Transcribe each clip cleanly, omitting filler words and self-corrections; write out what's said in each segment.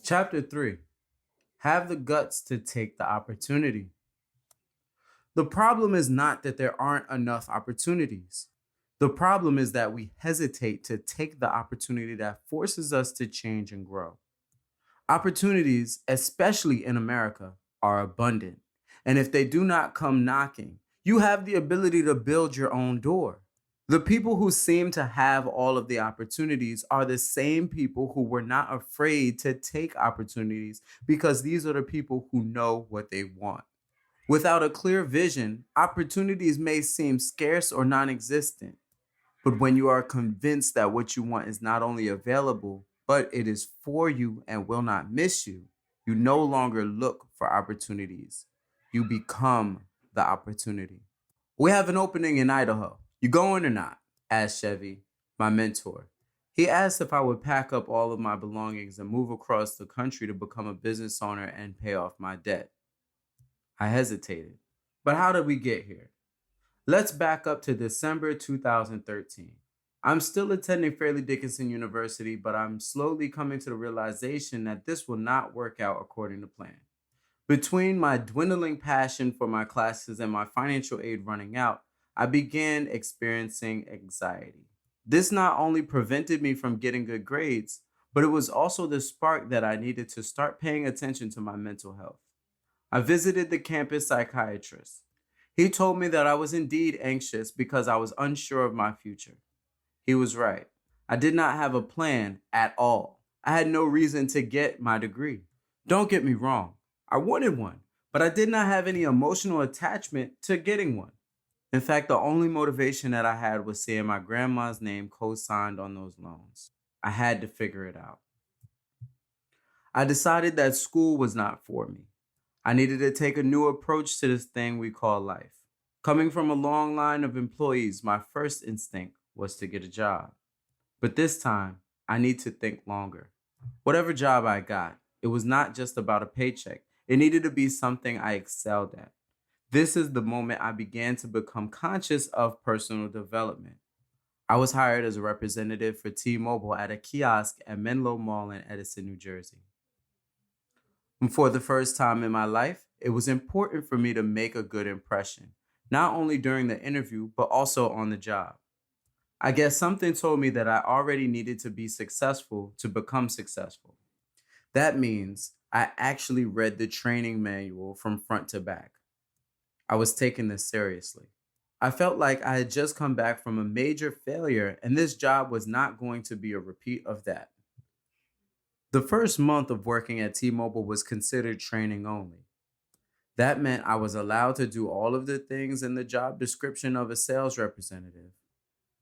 Chapter 3. Have the guts to take the opportunity. The problem is not that there aren't enough opportunities. The problem is that we hesitate to take the opportunity that forces us to change and grow. Opportunities, especially in America, are abundant. And if they do not come knocking, you have the ability to build your own door. The people who seem to have all of the opportunities are the same people who were not afraid to take opportunities because these are the people who know what they want. Without a clear vision, opportunities may seem scarce or non existent. But when you are convinced that what you want is not only available, but it is for you and will not miss you, you no longer look for opportunities. You become the opportunity. We have an opening in Idaho. You going or not? Asked Chevy, my mentor. He asked if I would pack up all of my belongings and move across the country to become a business owner and pay off my debt. I hesitated. But how did we get here? Let's back up to December 2013. I'm still attending Fairleigh Dickinson University, but I'm slowly coming to the realization that this will not work out according to plan. Between my dwindling passion for my classes and my financial aid running out, I began experiencing anxiety. This not only prevented me from getting good grades, but it was also the spark that I needed to start paying attention to my mental health. I visited the campus psychiatrist. He told me that I was indeed anxious because I was unsure of my future. He was right. I did not have a plan at all. I had no reason to get my degree. Don't get me wrong. I wanted one, but I did not have any emotional attachment to getting one. In fact, the only motivation that I had was seeing my grandma's name co-signed on those loans. I had to figure it out. I decided that school was not for me. I needed to take a new approach to this thing we call life. Coming from a long line of employees, my first instinct was to get a job. But this time, I need to think longer. Whatever job I got, it was not just about a paycheck. It needed to be something I excelled at. This is the moment I began to become conscious of personal development. I was hired as a representative for T-Mobile at a kiosk at Menlo Mall in Edison, New Jersey. And for the first time in my life, it was important for me to make a good impression, not only during the interview, but also on the job. I guess something told me that I already needed to be successful to become successful. That means I actually read the training manual from front to back. I was taking this seriously. I felt like I had just come back from a major failure, and this job was not going to be a repeat of that. The first month of working at T-Mobile was considered training only. That meant I was allowed to do all of the things in the job description of a sales representative,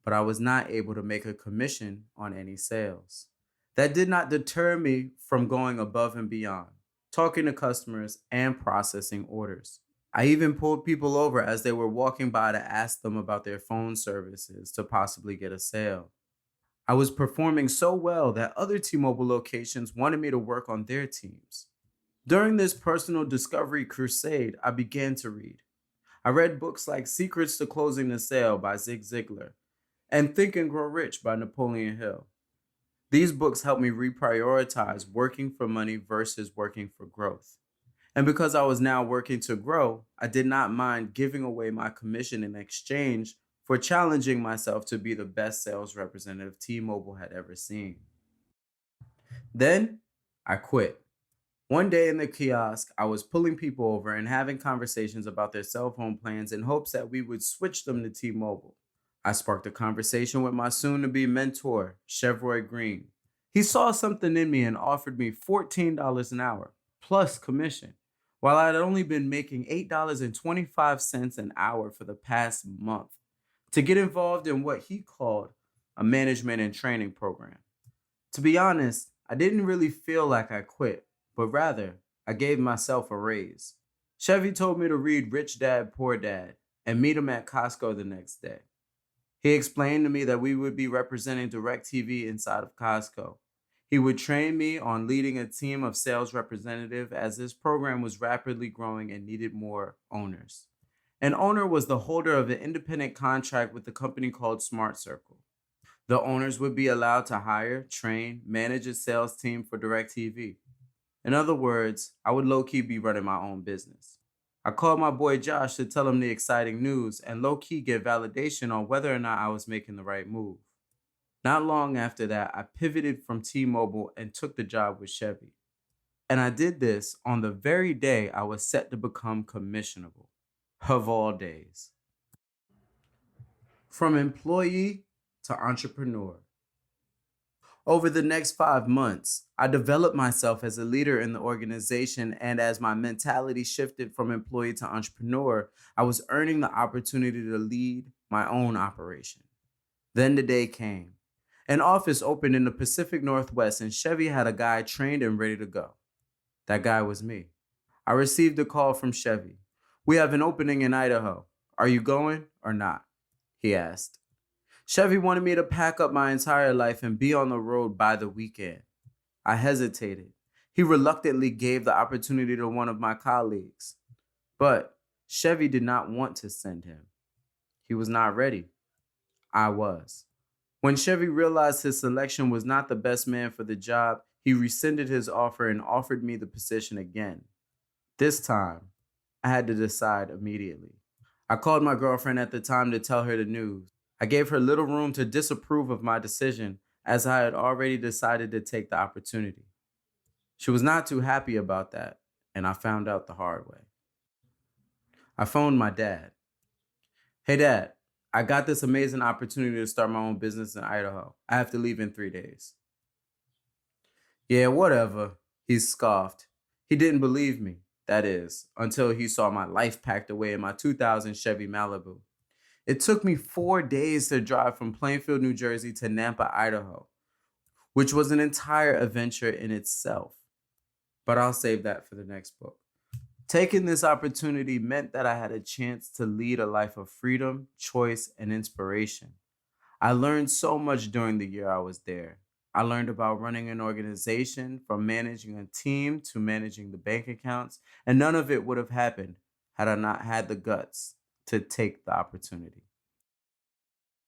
but I was not able to make a commission on any sales. That did not deter me from going above and beyond, talking to customers and processing orders. I even pulled people over as they were walking by to ask them about their phone services to possibly get a sale. I was performing so well that other T-Mobile locations wanted me to work on their teams. During this personal discovery crusade, I began to read. I read books like Secrets to Closing the Sale by Zig Ziglar and Think and Grow Rich by Napoleon Hill. These books helped me reprioritize working for money versus working for growth. And because I was now working to grow, I did not mind giving away my commission in exchange for challenging myself to be the best sales representative T-Mobile had ever seen. Then I quit. One day in the kiosk, I was pulling people over and having conversations about their cell phone plans in hopes that we would switch them to T-Mobile. I sparked a conversation with my soon-to-be mentor, Chevroy Green. He saw something in me and offered me $14 an hour, plus commission, while I had only been making $8.25 an hour for the past month, to get involved in what he called a management and training program. To be honest, I didn't really feel like I quit, but rather, I gave myself a raise. Chevy told me to read Rich Dad, Poor Dad and meet him at Costco the next day. He explained to me that we would be representing DirecTV inside of Costco. He would train me on leading a team of sales representatives as this program was rapidly growing and needed more owners. An owner was the holder of an independent contract with a company called Smart Circle. The owners would be allowed to hire, train, manage a sales team for DirecTV. In other words, I would low-key be running my own business. I called my boy Josh to tell him the exciting news and low-key get validation on whether or not I was making the right move. Not long after that, I pivoted from T-Mobile and took the job with Chevy. And I did this on the very day I was set to become commissionable. Of all days. From employee to entrepreneur. Over the next 5 months, I developed myself as a leader in the organization, and as my mentality shifted from employee to entrepreneur, I was earning the opportunity to lead my own operation. Then the day came. An office opened in the Pacific Northwest, and Chevy had a guy trained and ready to go. That guy was me. I received a call from Chevy. "We have an opening in Idaho. Are you going or not?" he asked. Chevy wanted me to pack up my entire life and be on the road by the weekend. I hesitated. He reluctantly gave the opportunity to one of my colleagues. But Chevy did not want to send him. He was not ready. I was. When Chevy realized his selection was not the best man for the job, he rescinded his offer and offered me the position again. This time, I had to decide immediately. I called my girlfriend at the time to tell her the news. I gave her little room to disapprove of my decision, as I had already decided to take the opportunity. She was not too happy about that, and I found out the hard way. I phoned my dad. "Hey Dad, I got this amazing opportunity to start my own business in Idaho. I have to leave in 3 days." "Yeah, whatever," he scoffed. He didn't believe me, that is, until he saw my life packed away in my 2000 Chevy Malibu. It took me 4 days to drive from Plainfield, New Jersey to Nampa, Idaho, which was an entire adventure in itself. But I'll save that for the next book. Taking this opportunity meant that I had a chance to lead a life of freedom, choice, and inspiration. I learned so much during the year I was there. I learned about running an organization, from managing a team to managing the bank accounts, and none of it would have happened had I not had the guts to take the opportunity.